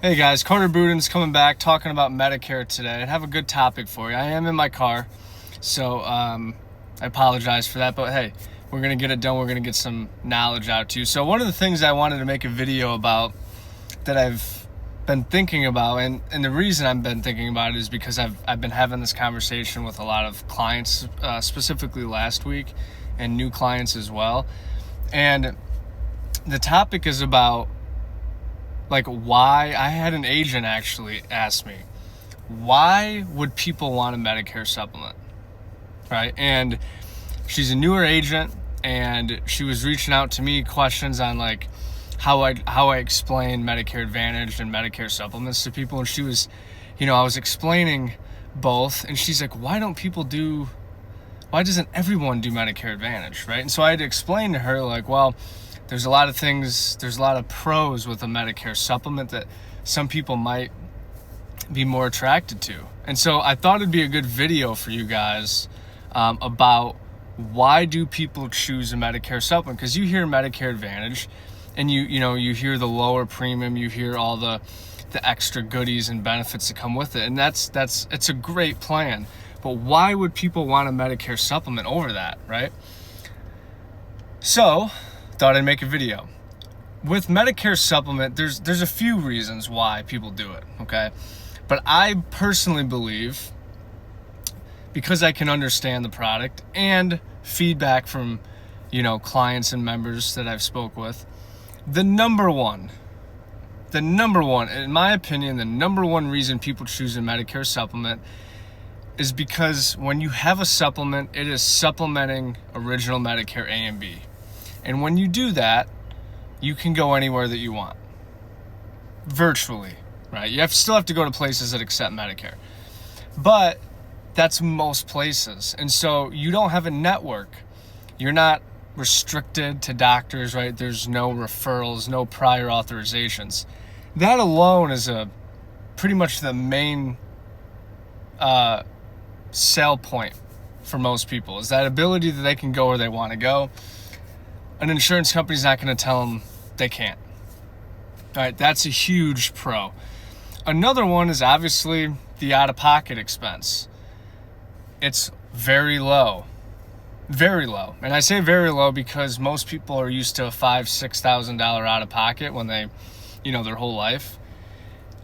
Hey guys, Carter Budin's coming back talking about Medicare today. I have a good topic for you. I am in my car, so I apologize for that, but hey, we're going to get it done. We're going to get some knowledge out to you. So one of the things I wanted to make a video about that I've been thinking about, and the reason I've been thinking about it is because I've been having this conversation with a lot of clients, specifically last week, and new clients as well. And the topic is about why. I had an agent actually ask me, why would people want a Medicare supplement, right? And she's a newer agent, and she was reaching out to me questions on how I explain Medicare Advantage and Medicare supplements to people. And she was, I was explaining both, and she's like, why doesn't everyone do Medicare Advantage, right? And so I had to explain to her, well, there's a lot of pros with a Medicare supplement that some people might be more attracted to. And so I thought it'd be a good video for you guys about why do people choose a Medicare supplement? Because you hear Medicare Advantage and you hear the lower premium, you hear all the extra goodies and benefits that come with it. And it's a great plan. But why would people want a Medicare supplement over that, right? So thought I'd make a video. With Medicare supplement, there's a few reasons why people do it, okay? But I personally believe, because I can understand the product and feedback from, clients and members that I've spoke with, the number one, in my opinion, the number one reason people choose a Medicare supplement is because when you have a supplement, it is supplementing original Medicare A and B. And when you do that, you can go anywhere that you want, virtually, right? You still have to go to places that accept Medicare, but that's most places. And so you don't have a network. You're not restricted to doctors, right? There's no referrals, no prior authorizations. That alone is pretty much the main sell point for most people, is that ability that they can go where they want to go. An insurance company's not going to tell them they can't. All right, that's a huge pro. Another one is obviously the out-of-pocket expense. It's very low. Very low. And I say very low because most people are used to a $5,000-$6,000 out-of-pocket when they, their whole life.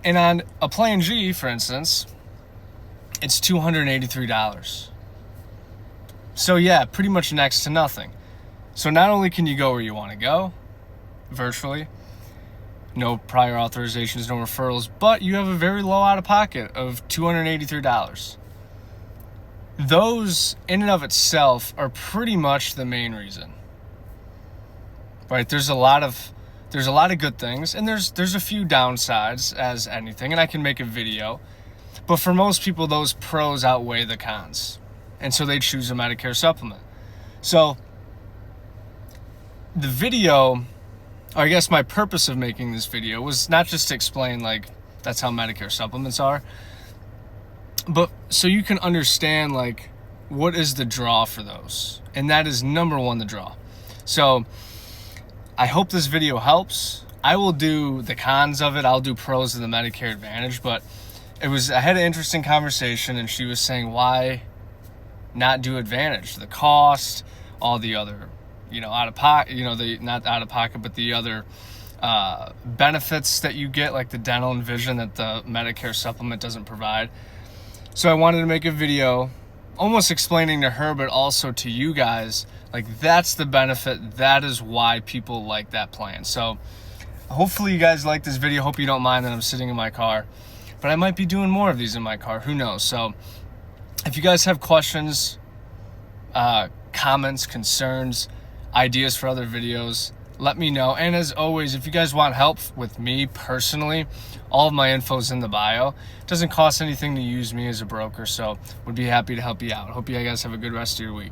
And on a Plan G, for instance, it's $283. So yeah, pretty much next to nothing. So not only can you go where you want to go, virtually, no prior authorizations, no referrals, but you have a very low out-of-pocket of $283. Those in and of itself are pretty much the main reason, right? There's a lot of good things, and there's a few downsides as anything, and I can make a video, but for most people, those pros outweigh the cons, and so they choose a Medicare supplement. So the video, or I guess my purpose of making this video, was not just to explain that's how Medicare supplements are, but so you can understand what is the draw for those. And that is number one, the draw. So I hope this video helps. I will do the cons of it. I'll do pros of the Medicare Advantage, but I had an interesting conversation, and she was saying, why not do Advantage? The cost, all the other out of pocket, not out of pocket, but the other benefits that you get, like the dental and vision that the Medicare supplement doesn't provide. So I wanted to make a video almost explaining to her, but also to you guys, that's the benefit. That is why people like that plan. So hopefully you guys like this video. Hope you don't mind that I'm sitting in my car, but I might be doing more of these in my car. Who knows? So if you guys have questions, comments, concerns, ideas for other videos, let me know. And as always, if you guys want help with me personally, all of my info is in the bio. It doesn't cost anything to use me as a broker, so would be happy to help you out. Hope you guys have a good rest of your week.